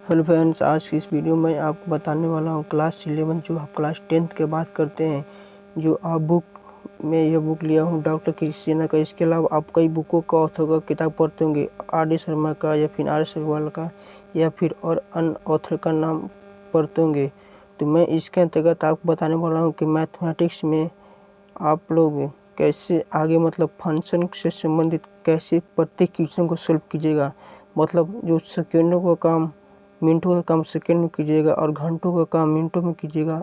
Hello friends, आज की इस वीडियो में आपको बताने वाला हूँ क्लास 11 जो आप क्लास 10th के बात करते हैं। जो आप बुक में यह बुक लिया हूँ डॉक्टर कृषि सिन्हा का। इसके अलावा आप कई बुकों का ऑथर का किताब पढ़ते होंगे, आर डी शर्मा का या फिर आर एस अग्रवाल का या फिर और अन्य ऑथर का नाम पढ़ते होंगे। तो मैं इसके अंतर्गत आपको बताने वाला हूँ कि मैथमेटिक्स में आप लोग कैसे आगे फंक्शन से संबंधित कैसे प्रत्येक क्वेश्चन को सॉल्व कीजिएगा। जो सेकेंडों का काम मिनटों का काम सेकंड में कीजिएगा और घंटों का काम मिनटों में कीजिएगा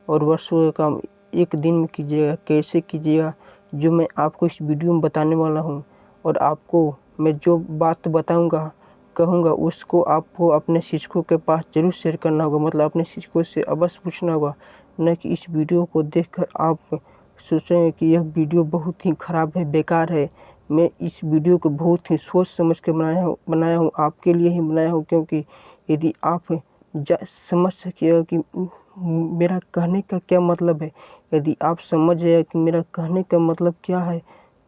और वर्षों का काम एक दिन में कीजिएगा। कैसे कीजिएगा जो मैं आपको इस वीडियो में बताने वाला हूँ। और आपको मैं जो बात बताऊँगा कहूँगा उसको आपको अपने शिक्षकों के पास ज़रूर शेयर करना होगा। अपने शिक्षकों से अवश्य पूछना होगा, न कि इस वीडियो को देखकर आप सोचेंगे कि यह वीडियो बहुत ही ख़राब है, बेकार है। मैं इस वीडियो को बहुत ही सोच समझ के बनाया हूँ, आपके लिए ही बनाया हूँ। क्योंकि यदि आप समझ सकिएगा कि मेरा कहने का क्या मतलब है, यदि आप समझ जाएगा कि मेरा कहने का मतलब क्या है,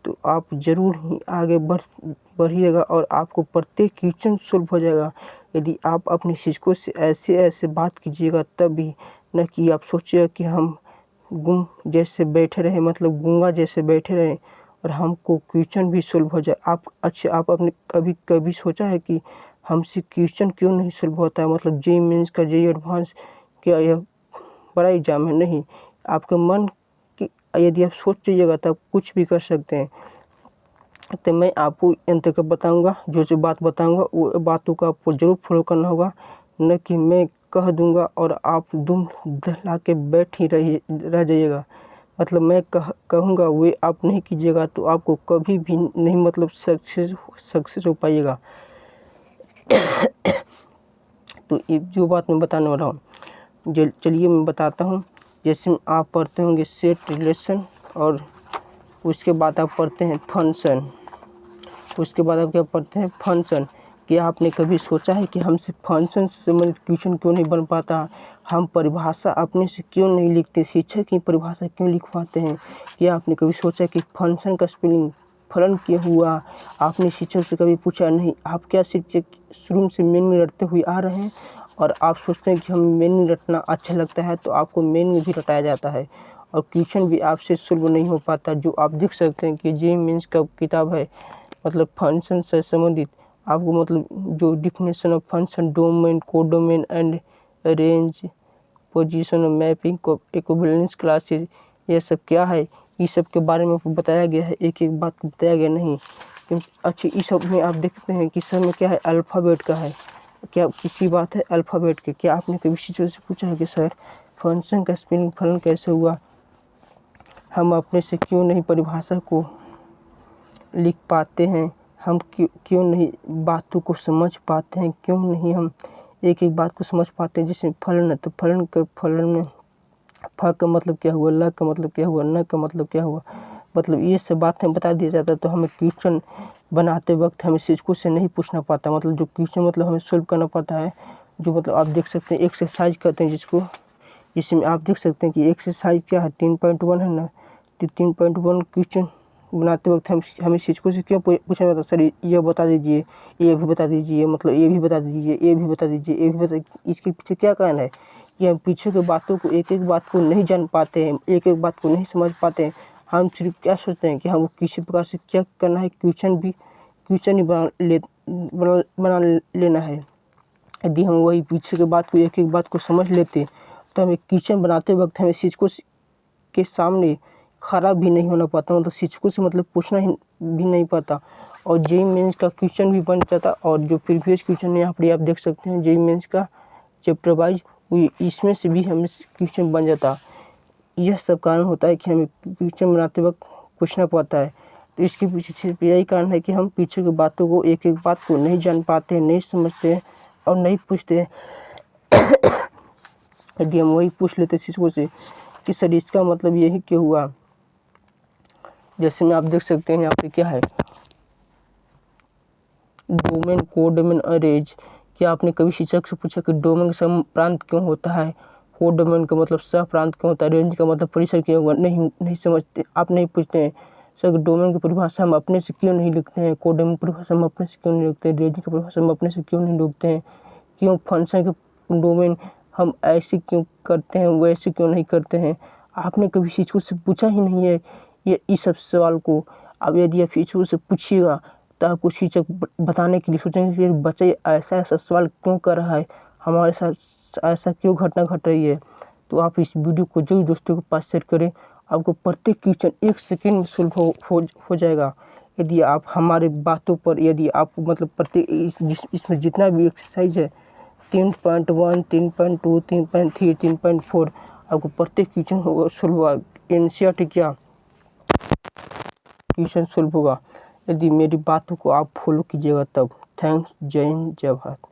तो आप ज़रूर ही आगे बढ़िएगा और आपको प्रत्येक क्वेश्चन सॉल्व हो जाएगा। यदि आप अपने शिक्षकों से ऐसे बात कीजिएगा तभी, न कि आप सोचिएगा कि हम गूंगा जैसे बैठे रहे और हमको क्वेश्चन भी सॉल्व हो जाए। आप अपने कभी सोचा है कि हमसे क्वेश्चन क्यों नहीं सॉल्व होता है? जेईई मेंस का, जेईई एडवांस, क्या यह बड़ा एग्जाम है? नहीं, आपके मन की यदि आप सोच जाइएगा तब कुछ भी कर सकते हैं। तो मैं आपको अंत तक बताऊंगा, जो बात बताऊंगा वो बातों का आपको जरूर फॉलो करना होगा, न कि मैं कह दूंगा और आप दुम दहला के बैठ ही रह जाइएगा। मैं कहूँगा वे आप नहीं कीजिएगा तो आपको कभी भी नहीं सक्सेस हो पाइएगा। तो ये जो बात मैं बताने वाला हूँ, चलिए मैं बताता हूँ। जैसे आप पढ़ते होंगे सेट रिलेशन और उसके बाद आप पढ़ते हैं फंक्शन। उसके बाद आप क्या पढ़ते हैं? फंक्शन। क्या आपने कभी सोचा है कि हमसे फंक्शन से संबंधित क्वेश्चन क्यों नहीं बन पाता? हम परिभाषा अपने से क्यों नहीं लिखते? शिक्षक की परिभाषा क्यों लिखवाते हैं? क्या आपने कभी सोचा कि फंक्शन का स्पेलिंग फलन क्यों हुआ? आपने शिक्षक से कभी पूछा? नहीं। आप क्या शिक्षक शुरू से मेन में रटते हुए आ रहे हैं और आप सोचते हैं कि हम मेन में रटना अच्छा लगता है, तो आपको मेन में भी रटाया जाता है और क्वेश्चन भी आपसे सॉल्व नहीं हो पाता। जो आप देख सकते हैं कि जेईई मेंस का किताब है, फंक्शन से संबंधित आपको जो definition of function, domain, codomain and range, position, mapping, equivalence classes, ये सब क्या है, इस सब के बारे में बताया गया है। एक एक बात को बताया गया नहीं। अच्छा, इस सब में आप देखते हैं कि सब में क्या है, अल्फ़ाबेट का है। क्या किसी बात है अल्फ़ाबेट के? क्या आपने कभी शिक्षक से पूछा है कि सर फंक्शन का स्पेलिंग फलन कैसे हुआ? हम अपने से क्यों नहीं परिभाषा को लिख पाते हैं? हम क्यों नहीं बातों को समझ पाते हैं? क्यों नहीं हम एक एक बात को समझ पाते हैं? जैसे फलन है तो फलन में फ का मतलब क्या हुआ, ल का मतलब क्या हुआ, न का मतलब क्या हुआ, ये सब बातें बता दिया जाता है। तो हमें क्वेश्चन बनाते वक्त हमें शिक्षकों से नहीं पूछना पड़ता। जो क्वेश्चन हमें सोल्व करना पड़ता है। जो आप देख सकते हैं एक्सरसाइज कहते हैं जिसको, जिसमें आप देख सकते हैं कि एक्सरसाइज क्या है, 3.1 है ना। 3.1 क्वेश्चन बनाते वक्त हमें शिक्षकों से क्यों पूछा जाता है? सर ये बता दीजिए, ये भी बता दीजिए, ये भी बता दीजिए, ये भी बता दीजिए, ये भी बता। इसके पीछे क्या कारण है कि हम पीछे की बातों को, एक एक बात को नहीं जान पाते हैं, एक एक बात को नहीं समझ पाते हैं। हम सिर्फ क्या सोचते हैं कि हमको किसी प्रकार से क्या करना है, क्वेश्चन ही बना लेना है। यदि हम वही पीछे के बात को, एक एक बात को समझ लेते तो हमें क्वेश्चन बनाते वक्त हमें शिक्षकों के सामने खड़ा भी नहीं होना पड़ता। शिक्षकों से पूछना ही भी नहीं पड़ता और जेईई मेंस का क्वेश्चन भी बन जाता। और जो प्रीवियस क्वेश्चन यहाँ पर आप देख सकते हैं जेईई मेंस का चैप्टर वाइज, इसमें से भी हमें क्वेश्चन बन जाता। यह सब कारण होता है कि हमें क्वेश्चन बनाते वक्त पूछना पड़ता है। तो इसके पीछे सिर्फ यही कारण है कि हम पीछे की बातों को, एक एक बात को नहीं जान पाते, नहीं समझते और नहीं पूछते। यदि हम वही पूछ लेते शिक्षकों से कि सर इसका मतलब यही क्यों हुआ, जैसे में आप देख सकते हैं यहाँ पे क्या है, डोमेन, कोडोमेन, अरेंज। क्या आपने कभी शिक्षक से पूछा कि डोमेन का सम प्रांत क्यों होता है, कोडोमेन का मतलब सह प्रांत क्यों होता है, रेंज का मतलब परिसर क्यों हुआ? नहीं समझते, आप नहीं पूछते हैं। सर डोमेन की परिभाषा हम अपने से क्यों नहीं लिखते हैं, कोडोमेन की परिभाषा हम अपने से क्यों नहीं लिखते हैं, रेंज की परिभाषा हम अपने से क्यों नहीं लिखते हैं? क्यों फंक्शन के डोमेन हम ऐसे क्यों करते हैं, वैसे क्यों नहीं करते हैं। आपने कभी शिक्षकों से पूछा ही नहीं है ये इस सब सवाल को। अब यदि आप शिक्षकों से पूछिएगा तो आपको शिक्षक बताने के लिए सोचेंगे कि बच्चा ऐसा ऐसा सवाल क्यों कर रहा है, हमारे साथ ऐसा क्यों घटना घट रही है। तो आप इस वीडियो को जो दोस्तों के पास शेयर करें, आपको प्रत्येक क्वेश्चन 1 सेकंड में सॉल्व हो जाएगा। यदि आप हमारे बातों पर, यदि आप मतलब प्रत्येक इसमें जितना भी एक्सरसाइज है 3.1, 3.2, 3.3, 3.4 आपको प्रत्येक क्वेश्चन सॉल्व होगा। एनसीईआरटी क्या क्वेश्चन सॉल्व होगा यदि मेरी बातों को आप फॉलो कीजिएगा तब। थैंक्स। जय हिंद, जय भारत।